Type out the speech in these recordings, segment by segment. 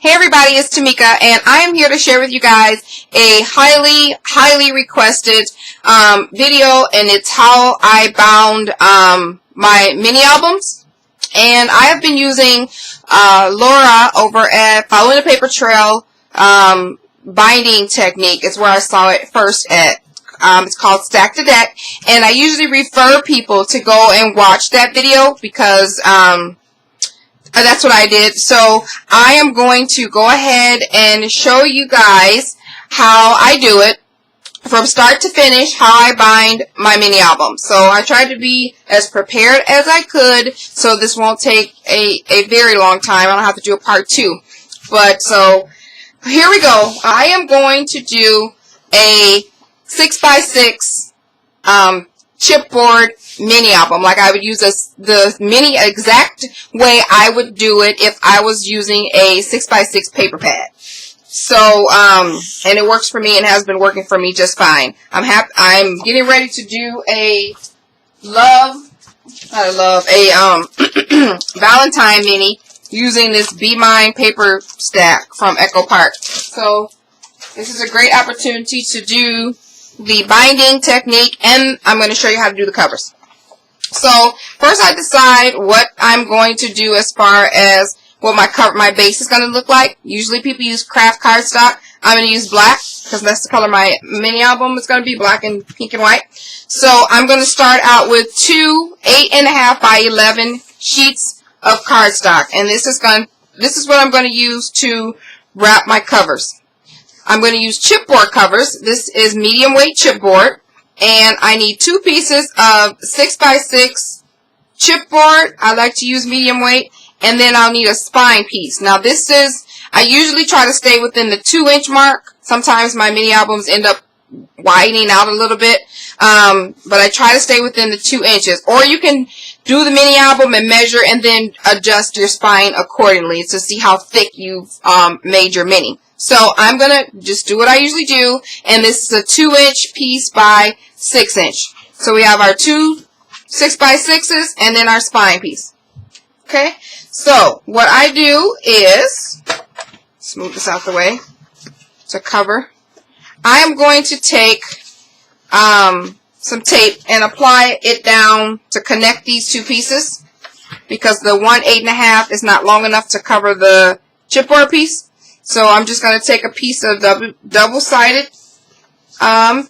Hey everybody, it's Tamika, and I am here to share with you guys a highly requested video, and it's how I bound my mini albums. And I have been using Laura over at Following the Paper Trail binding technique. Is where I saw it first at. It's called Stack to Deck, and I usually refer people to go and watch that video because that's what I did. So I am going to go ahead and show you guys how I do it from start to finish, how I bind my mini album. So I tried to be as prepared as I could so this won't take a very long time. I don't have to do a part 2. But so here we go. I am going to do a 6x6 chipboard mini album, like I would use the mini exact way I would do it if I was using a 6x6 paper pad. So and it works for me and has been working for me just fine. I'm getting ready to do a Valentine mini using this Be Mine paper stack from Echo Park. So this is a great opportunity to do the binding technique, and I'm going to show you how to do the covers. So first I decide what I'm going to do as far as what my base is going to look like. Usually people use craft cardstock. I'm going to use black because that's the color my mini album is going to be, black and pink and white. So I'm going to start out with 2 8.5 by 11 sheets of cardstock, and this is what I'm going to use to wrap my covers. I'm going to use chipboard covers. This is medium weight chipboard, and I need 2 pieces of 6x6 chipboard. I like to use medium weight, and then I'll need a spine piece. Now I usually try to stay within the 2-inch mark. Sometimes my mini albums end up widening out a little bit, but I try to stay within the 2 inches. Or you can do the mini album and measure and then adjust your spine accordingly to see how thick you've made your mini. So I'm going to just do what I usually do, and this is a 2-inch piece by 6-inch. So we have our 2 6x6s and then our spine piece. Okay, so what I do is, let's move this out the way to cover. I am going to take some tape and apply it down to connect these 2 pieces, because the one 8.5 is not long enough to cover the chipboard piece. So I'm just going to take a piece of double-sided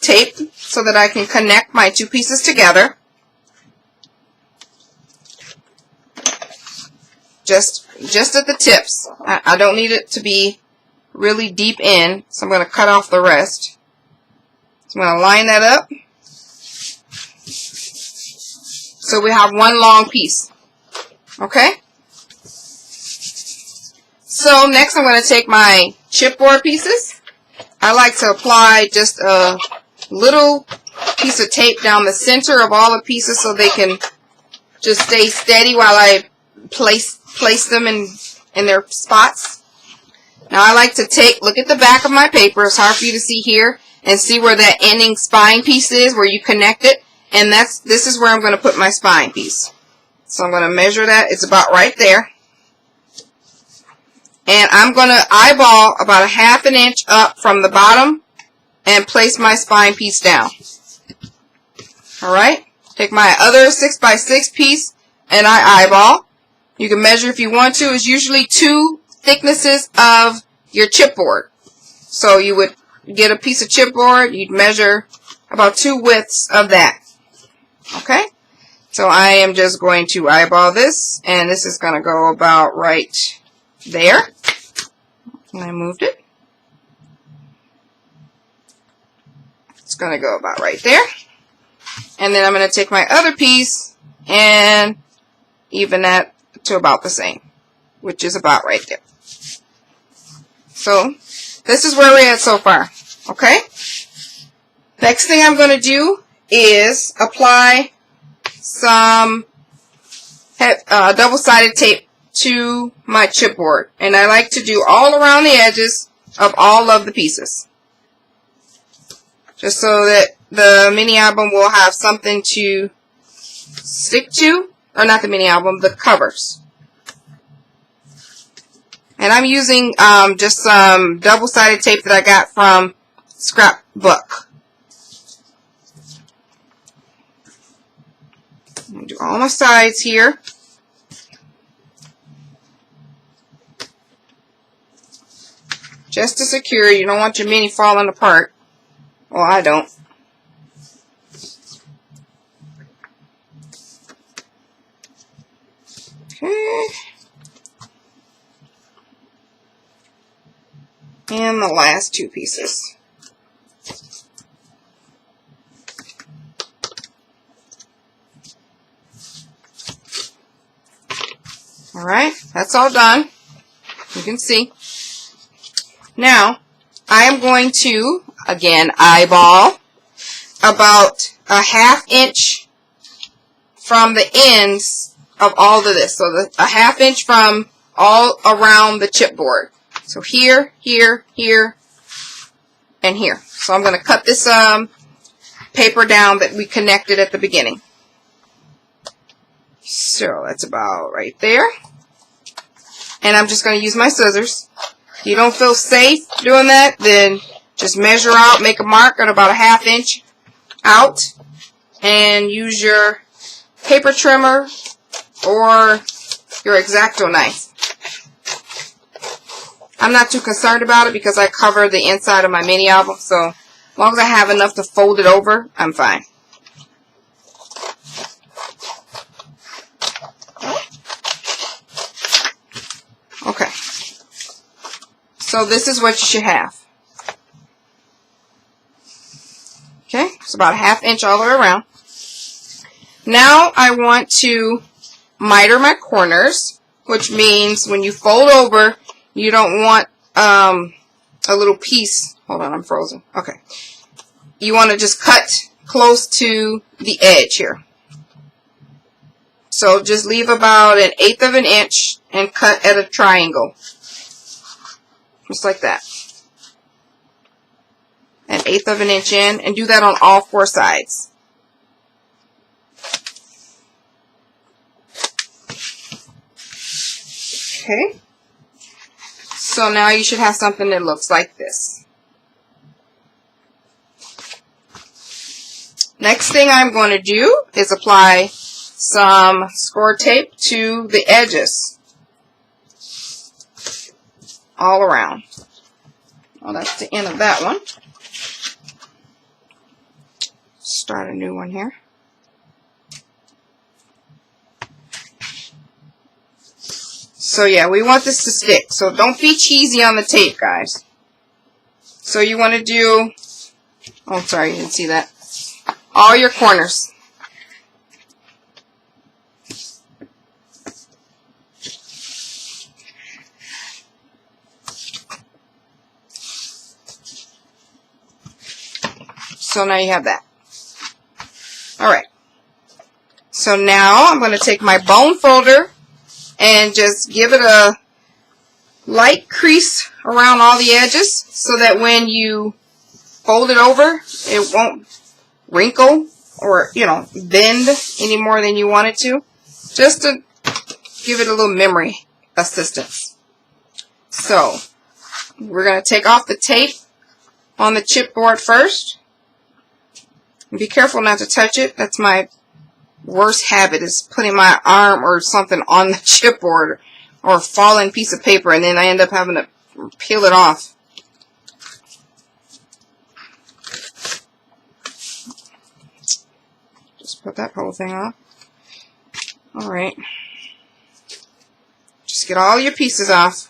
tape so that I can connect my 2 pieces together. Just at the tips. I don't need it to be really deep in, so I'm going to cut off the rest. So I'm going to line that up so we have one long piece. Okay? So next I'm going to take my chipboard pieces. I like to apply just a little piece of tape down the center of all the pieces so they can just stay steady while I place them in their spots. Now I like to look at the back of my paper. It's hard for you to see here, and see where that ending spine piece is, where you connect it. And this is where I'm going to put my spine piece. So I'm going to measure that. It's about right there. And I'm going to eyeball about 1/2 inch up from the bottom and place my spine piece down. Alright, take my other 6x6 piece and I eyeball. You can measure if you want to. It's usually 2 thicknesses of your chipboard. So you would get a piece of chipboard, you'd measure about 2 widths of that. Okay, so I am just going to eyeball this, and this is going to go about right there. And I moved it. It's going to go about right there. And then I'm going to take my other piece and even that to about the same, which is about right there. So this is where we're at so far. Okay? Next thing I'm going to do is apply some double-sided tape to my chipboard, and I like to do all around the edges of all of the pieces, just so that the mini album will have something to stick to, or not the mini album, the covers. And I'm using just some double-sided tape that I got from Scrapbook. I'm going to do all my sides here. Just to secure, you don't want your mini falling apart. Well, I don't. Okay. And the last two pieces. Alright, that's all done. You can see. Now, I am going to, again, eyeball about a ½ inch from the ends of all of this. So a ½ inch from all around the chipboard. So here, here, here, and here. So I'm going to cut this paper down that we connected at the beginning. So that's about right there. And I'm just going to use my scissors. If you don't feel safe doing that, then just measure out, make a mark at about a ½ inch out, and use your paper trimmer or your X-Acto knife. I'm not too concerned about it because I cover the inside of my mini album, so as long as I have enough to fold it over, I'm fine. Okay. So this is what you should have. Okay, it's about a ½ inch all the way around. Now I want to miter my corners, which means when you fold over, you don't want a little piece. Hold on, I'm frozen. Okay. You want to just cut close to the edge here. So just leave about 1/8 of an inch and cut at a triangle. Just like that. 1/8 of an inch in, and do that on all 4 sides. Okay. So now you should have something that looks like this. Next thing I'm going to do is apply some score tape to the edges. All around. Well, that's the end of that one. Start a new one here. So yeah, we want this to stick. So don't be cheesy on the tape, guys. So you want to do, oh sorry, you didn't see that. All your corners. So now you have that. Alright. So now I'm going to take my bone folder and just give it a light crease around all the edges so that when you fold it over, it won't wrinkle or, you know, bend any more than you want it to. Just to give it a little memory assistance. So, we're going to take off the tape on the chipboard first. Be careful not to touch it. That's my worst habit, is putting my arm or something on the chipboard or a falling piece of paper, and then I end up having to peel it off. Just put that whole thing off. Alright. Just get all your pieces off.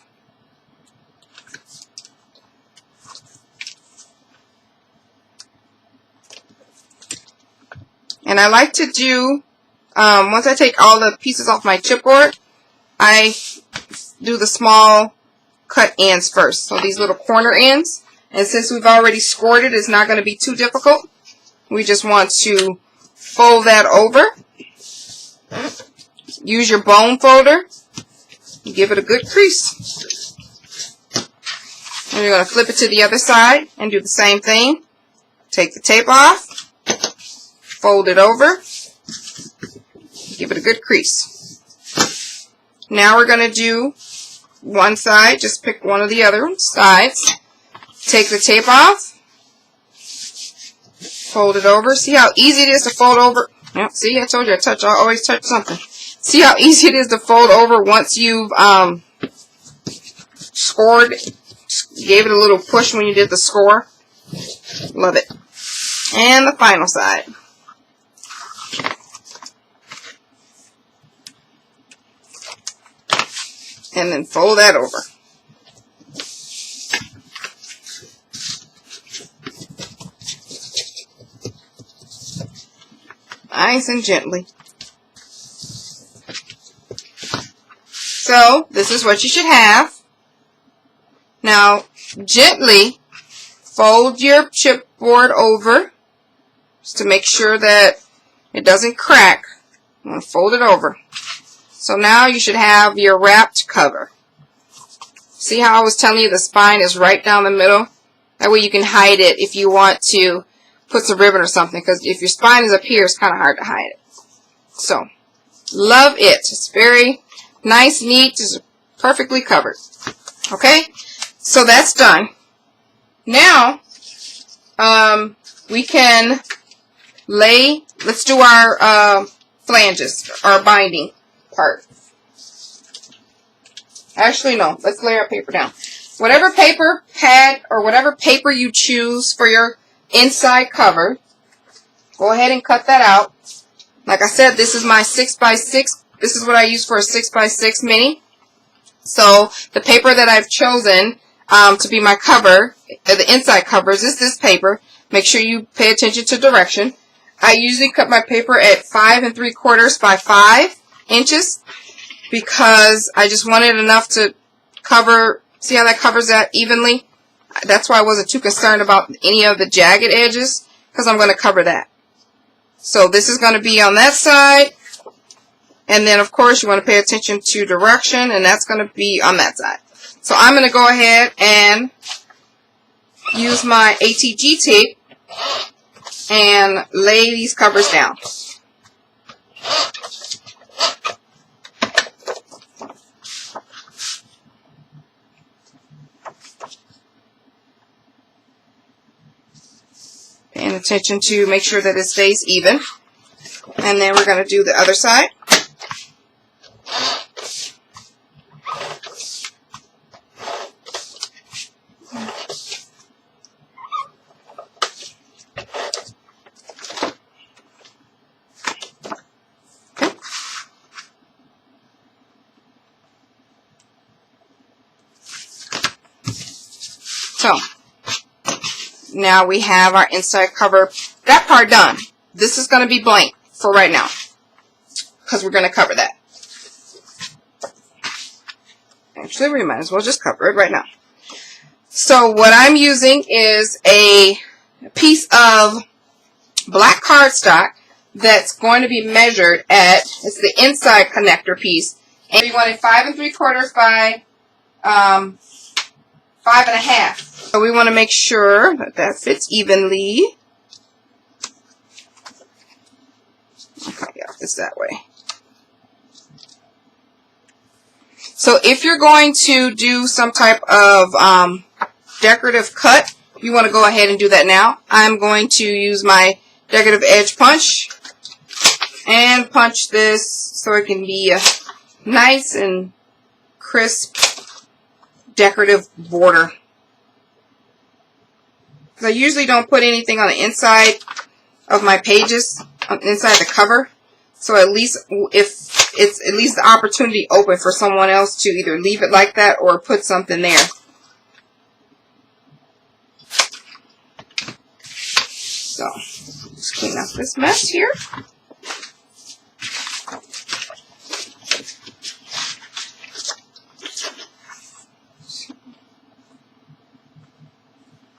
And I like to do, once I take all the pieces off my chipboard, I do the small cut ends first. So these little corner ends. And since we've already scored it, it's not going to be too difficult. We just want to fold that over. Use your bone folder. Give it a good crease. And you're going to flip it to the other side and do the same thing. Take the tape off. Fold it over. Give it a good crease. Now we're going to do one side, just pick one of the other sides. Take the tape off. Fold it over. See how easy it is to fold over? Yep, see, I told you I always touch something. See how easy it is to fold over once you've scored, gave it a little push when you did the score. Love it. And the final side. And then fold that over. Nice and gently. So, this is what you should have. Now, gently fold your chipboard over just to make sure that it doesn't crack. I'm going to fold it over. So now you should have your wrapped cover. See how I was telling you the spine is right down the middle? That way you can hide it if you want to put some ribbon or something, because if your spine is up here, it's kind of hard to hide it. So, love it. It's very nice, neat, it's perfectly covered. Okay, so that's done. Now, we can lay, let's do our flanges, our binding part. Actually, no, let's lay our paper down. Whatever paper pad or whatever paper you choose for your inside cover, go ahead and cut that out. Like I said, this is my 6x6. This is what I use for a 6x6 mini. So the paper that I've chosen to be my cover, the inside covers, is this paper. Make sure you pay attention to direction. I usually cut my paper at 5 3/4 by 5 inches because I just wanted enough to cover. See how that covers that evenly? That's why I wasn't too concerned about any of the jagged edges, because I'm going to cover that. So this is going to be on that side, and then of course you want to pay attention to direction, and that's going to be on that side. So I'm going to go ahead and use my ATG tape and lay these covers down. Paying attention to make sure that it stays even. And then we're going to do the other side. Okay. So, now we have our inside cover, that part done. This is going to be blank for right now because we're going to cover that. Actually, we might as well just cover it right now. So what I'm using is a piece of black cardstock that's going to be measured at, it's the inside connector piece, and we want it 5 3/4 by 5 1/2. So we want to make sure that that fits evenly. Okay, yeah, it's that way. So if you're going to do some type of decorative cut, you want to go ahead and do that now. I'm going to use my decorative edge punch and punch this so it can be a nice and crisp decorative border. I usually don't put anything on the inside of my pages, inside the cover, so at least if it's at least the opportunity open for someone else to either leave it like that or put something there. So, just clean up this mess here.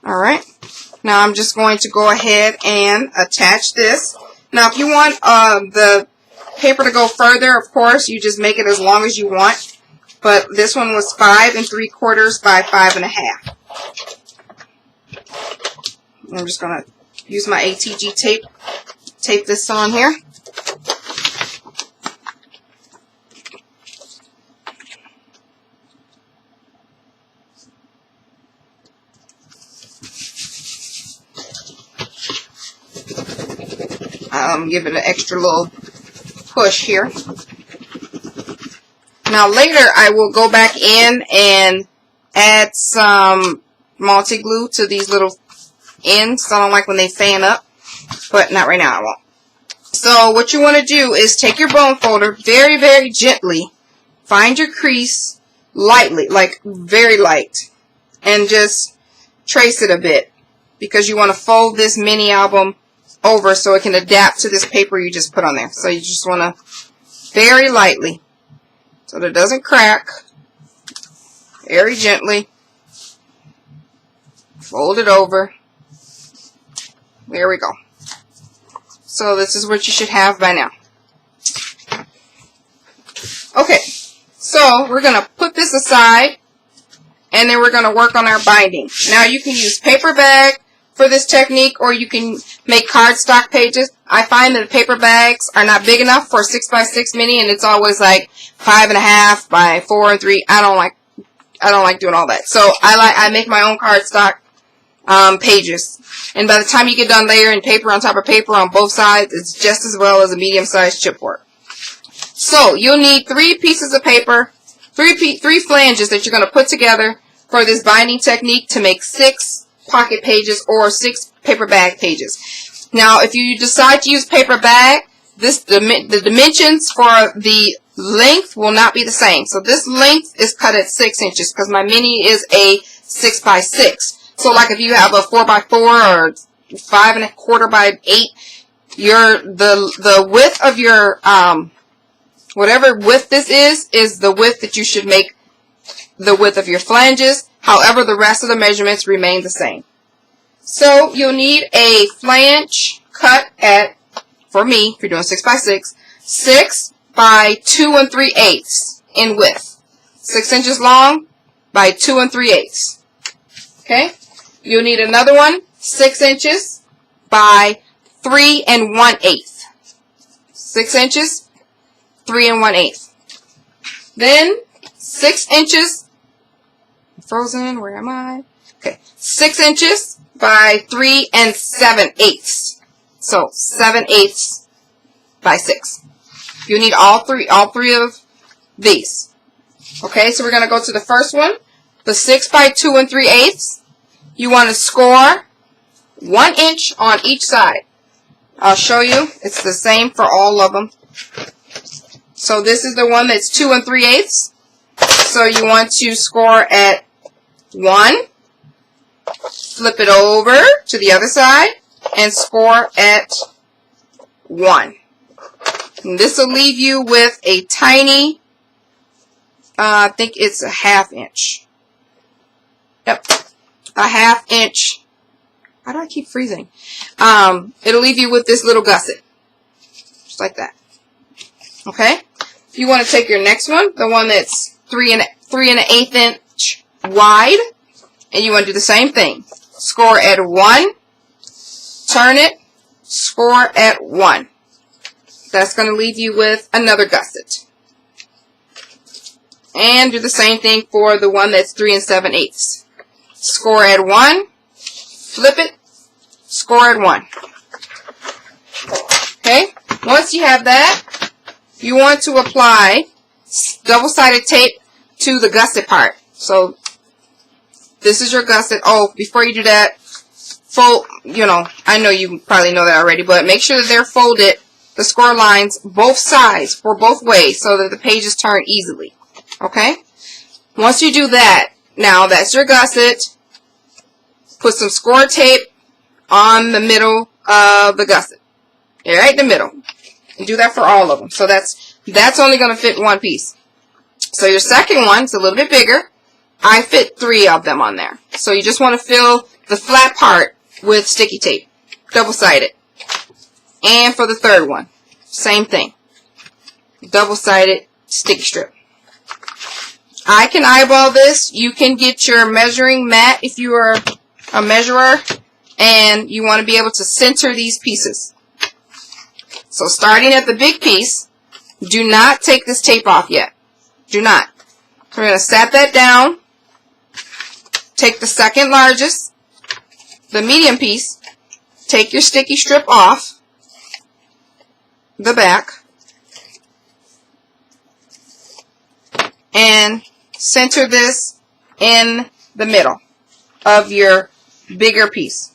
Alright. Now I'm just going to go ahead and attach this. Now if you want the paper to go further, of course, you just make it as long as you want. But this one was 5 3/4 by 5 1/2. I'm just going to use my ATG tape this on here. Give it an extra little push here. Now later I will go back in and add some multi-glue to these little ends. I don't like when they fan up, but not right now, I won't. So what you want to do is take your bone folder very, very gently, find your crease lightly, like very light, and just trace it a bit, because you want to fold this mini album over so it can adapt to this paper you just put on there. So you just want to very lightly, so that it doesn't crack, very gently fold it over. There we go. So this is what you should have by now. Okay, so we're going to put this aside, and then we're going to work on our binding. Now you can use paper bag for this technique, or you can make cardstock pages. I find that the paper bags are not big enough for 6x6 mini, and it's always like 5.5 by 4 and 3. I don't like doing all that. So I make my own cardstock pages, and by the time you get done layering paper on top of paper on both sides, it's just as well as a medium-sized chipboard. So you'll need 3 pieces of paper, 3 flanges that you're going to put together for this binding technique to make 6 pocket pages or 6 paper bag pages. Now, if you decide to use paper bag, the dimensions for the length will not be the same. So this length is cut at 6 inches because my mini is a 6x6. So like if you have a 4x4 or 5.25 by 8, the width of your whatever width this is the width that you should make the width of your flanges. However, the rest of the measurements remain the same. So you'll need a flange cut at, for me, if you're doing 6x6, 6 by 2 3/8 in width. 6 inches long by 2 3/8. Okay? You'll need another one, 6 inches by 3 1/8. 6 inches, 3 1/8. Then 6 inches, frozen, where am I? Okay, 6 inches by 3 7/8. So 7/8 by 6. You need all three of these. Okay, so we're going to go to the first one, the 6 by 2 3/8. You want to score 1 inch on each side. I'll show you. It's the same for all of them. So this is the one that's 2 3/8. So you want to score at 1, flip it over to the other side, and score at 1. And this will leave you with a tiny, I think it's a 1/2 inch. Yep, a 1/2 inch. Why do I keep freezing? It'll leave you with this little gusset, just like that. Okay. You want to take your next one, the one that's 3 1/8 inch wide, and you want to do the same thing. Score at 1, turn it, score at 1. That's going to leave you with another gusset. And do the same thing for the one that's 3 7/8. Score at 1, flip it, score at 1. Okay, once you have that, you want to apply double-sided tape to the gusset part. So this is your gusset. Oh, before you do that, fold, I know you probably know that already, but make sure that they're folded, the score lines, both sides, for both ways, so that the pages turn easily. Okay? Once you do that, now that's your gusset. Put some score tape on the middle of the gusset. Right in the middle. And do that for all of them. So that's only going to fit 1 piece. So your second one's a little bit bigger. I fit 3 of them on there. So you just want to fill the flat part with sticky tape. Double-sided. And for the third one, same thing. Double-sided sticky strip. I can eyeball this. You can get your measuring mat if you are a measurer, and you want to be able to center these pieces. So starting at the big piece, do not take this tape off yet. Do not. We're going to set that down. Take the second largest, the medium piece, take your sticky strip off, the back and center this in the middle of your bigger piece.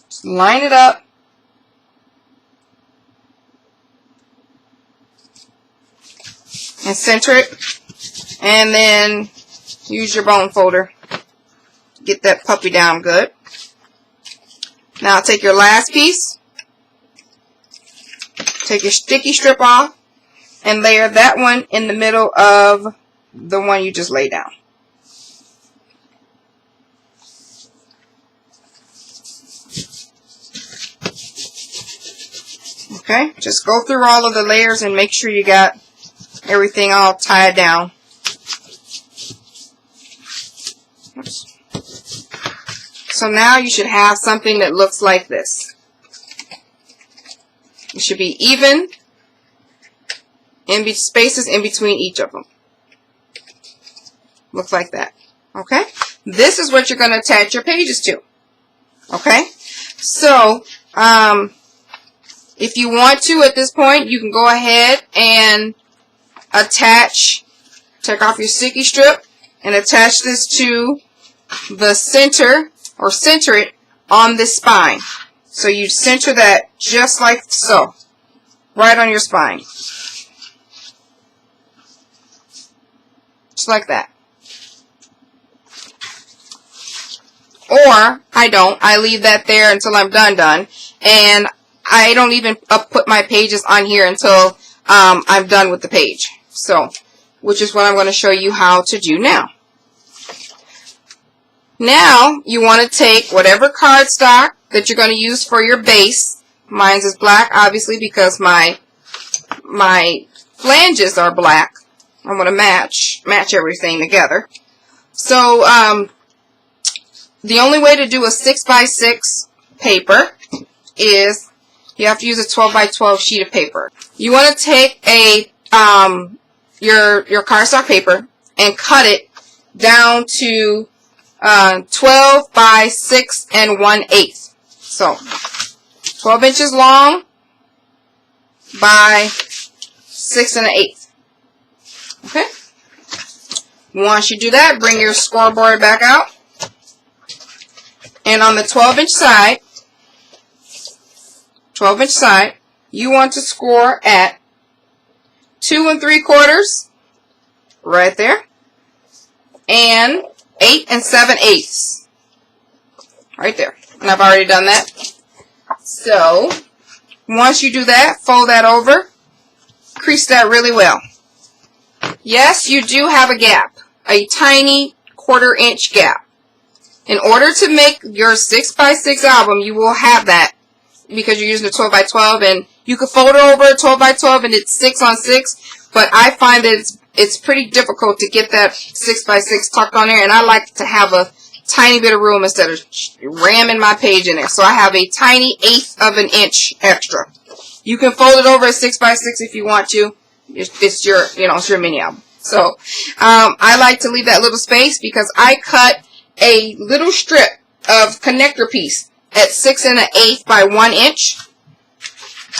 Just line it up. And center it. And then use your bone folder. Get that puppy down good. Now take your last piece. Take your sticky strip off. And layer that one in the middle of the one you just laid down. Okay, just go through all of the layers and make sure you got everything all tied down. Oops. So now you should have something that looks like this. It should be even in spaces in between each of them. Looks like that. Okay? This is what you're going to attach your pages to. Okay? So, if you want to at this point, you can go ahead and take off your sticky strip and attach this to the center, or center it on this spine. So you center that just like so, right on your spine. Just like that. Or, I don't. I leave that there until I'm done. And I don't even put my pages on here until I'm done with the page. So, which is what I'm going to show you how to do now. Now, you want to take whatever cardstock that you're going to use for your base. Mine is black, obviously, because my flanges are black. I want to match everything together. So, the only way to do a 6x6 paper is you have to use a 12x12 sheet of paper. You want to take a your cardstock paper and cut it down to 12 by 6 1/8. So 12 inches long by 6 1/8. Okay. Once you do that, bring your scoreboard back out. And on the 12-inch side, you want to score at 2 3/4 right there, and 8 7/8 right there. And I've already done that. So once you do that, fold that over, crease that really well. Yes, you do have a gap, a tiny 1/4 inch gap. In order to make your 6x6 album, you will have that because you're using a 12x12, and you can fold it over a 12x12 and it's 6 on 6, but I find that it's pretty difficult to get that 6x6 tucked on there, and I like to have a tiny bit of room instead of ramming my page in there. So I have a tiny 1/8 of an inch extra. You can fold it over a 6x6 if you want to. It's your, it's your mini album. So I like to leave that little space because I cut a little strip of connector piece at 6 1/8 by 1 inch,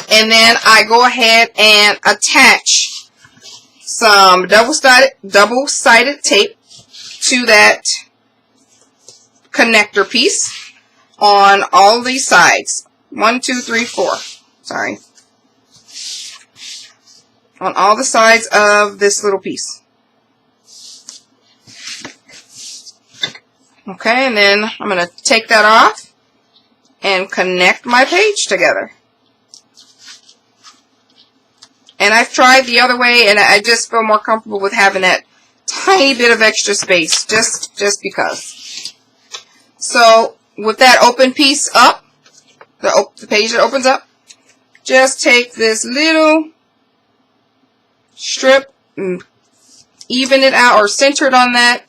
and then I go ahead and attach some double-sided tape to that connector piece on all these sides. 1 2 3 4. Sorry. On all the sides of this little piece. Okay, and then I'm going to take that off and connect my page together. And I've tried the other way, and I just feel more comfortable with having that tiny bit of extra space, just because. So, with that open piece up, the page that opens up, just take this little strip and even it out, or center it on that.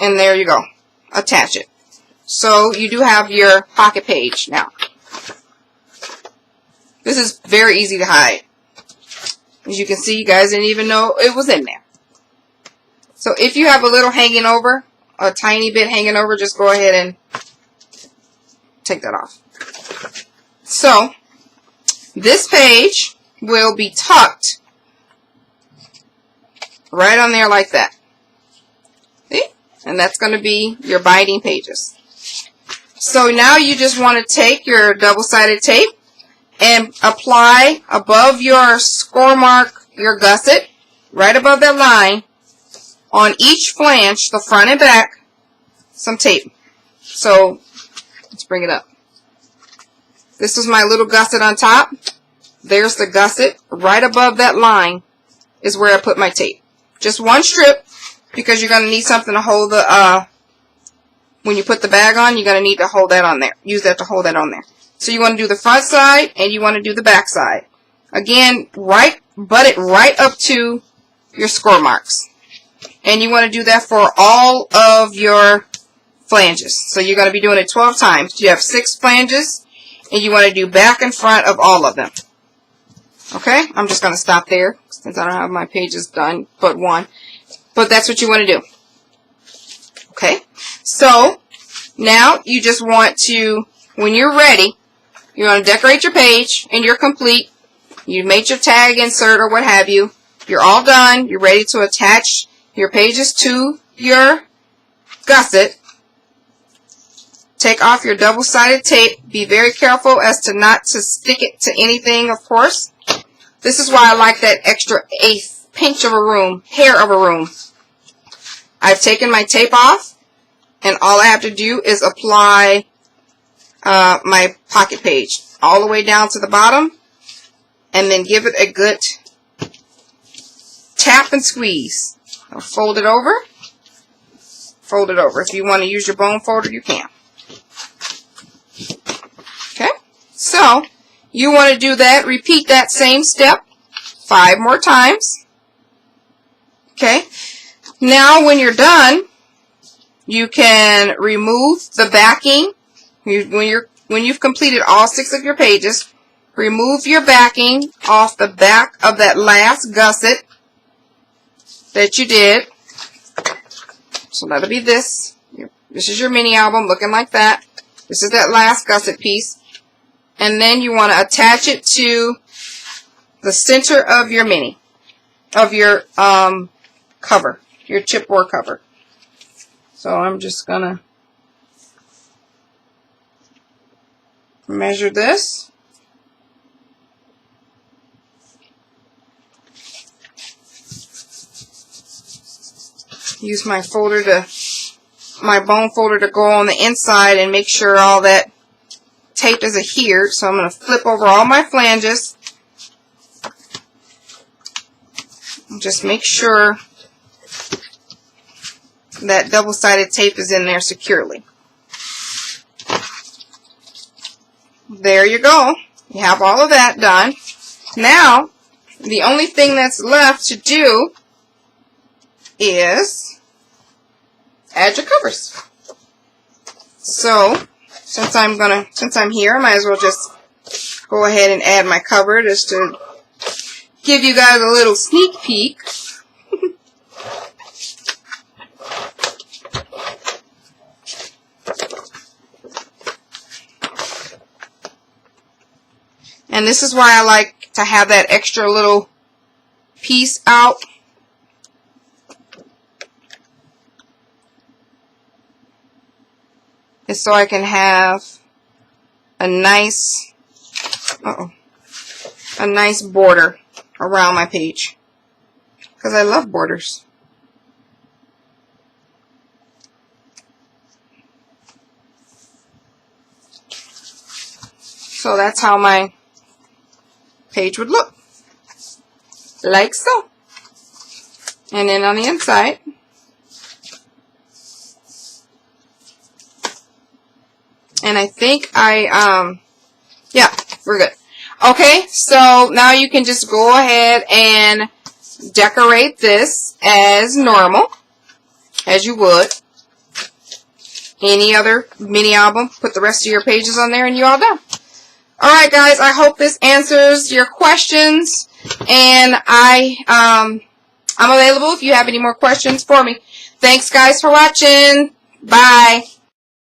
And there you go. Attach it. So you do have your pocket page now. This is very easy to hide. As you can see, you guys didn't even know it was in there. So if you have a little hanging over, a tiny bit hanging over, just go ahead and take that off. So this page will be tucked right on there like that. See? And that's going to be your binding pages. So now you just want to take your double-sided tape and apply above your score mark, your gusset, right above that line, on each flange, the front and back, some tape. So let's bring it up. This is my little gusset on top. There's the gusset. Right above that line is where I put my tape. Just one strip, because you're going to need something to hold the, when you put the bag on, you're going to need to hold that on there. Use that to hold that on there. So you want to do the front side and you want to do the back side. Again, butt it right up to your score marks. And you want to do that for all of your flanges. So you're going to be doing it 12 times. You have 6 flanges and you want to do back and front of all of them. Okay, I'm just going to stop there since I don't have my pages done but one. But that's what you want to do. Okay, so now you just want to, when you're ready, you want to decorate your page and you're complete. You made your tag insert or what have you. You're all done. You're ready to attach your pages to your gusset. Take off your double-sided tape. Be very careful as to not to stick it to anything, of course. This is why I like that extra eighth pinch of a room, hair of a room. I've taken my tape off, and all I have to do is apply my pocket page all the way down to the bottom, and then give it a good tap and squeeze. Now fold it over. Fold it over. If you want to use your bone folder, you can. Okay, so you want to do that. Repeat that same step 5 more times. Okay, now when you're done, you can remove the backing. When you've completed all 6 of your pages, remove your backing off the back of that last gusset that you did. So that'll be this. This is your mini album looking like that. This is that last gusset piece. And then you want to attach it to the center of your mini, of your cover, your chipboard cover. So I'm just going to measure this. Use my folder my bone folder to go on the inside and make sure all that tape is adhered. So I'm going to flip over all my flanges. And just make sure that double-sided tape is in there securely. There you go. You have all of that done. Now, the only thing that's left to do is add your covers. So, since I'm here, I might as well just go ahead and add my cover just to give you guys a little sneak peek. And this is why I like to have that extra little piece out. Is so I can have a nice, a nice border around my page. Because I love borders. So that's how my page would look. Like so. And then on the inside, and I think yeah, we're good. Okay, so now you can just go ahead and decorate this as normal, as you would any other mini album. Put the rest of your pages on there and you're all done. Alright guys, I hope this answers your questions, and I'm available if you have any more questions for me. Thanks guys for watching. Bye.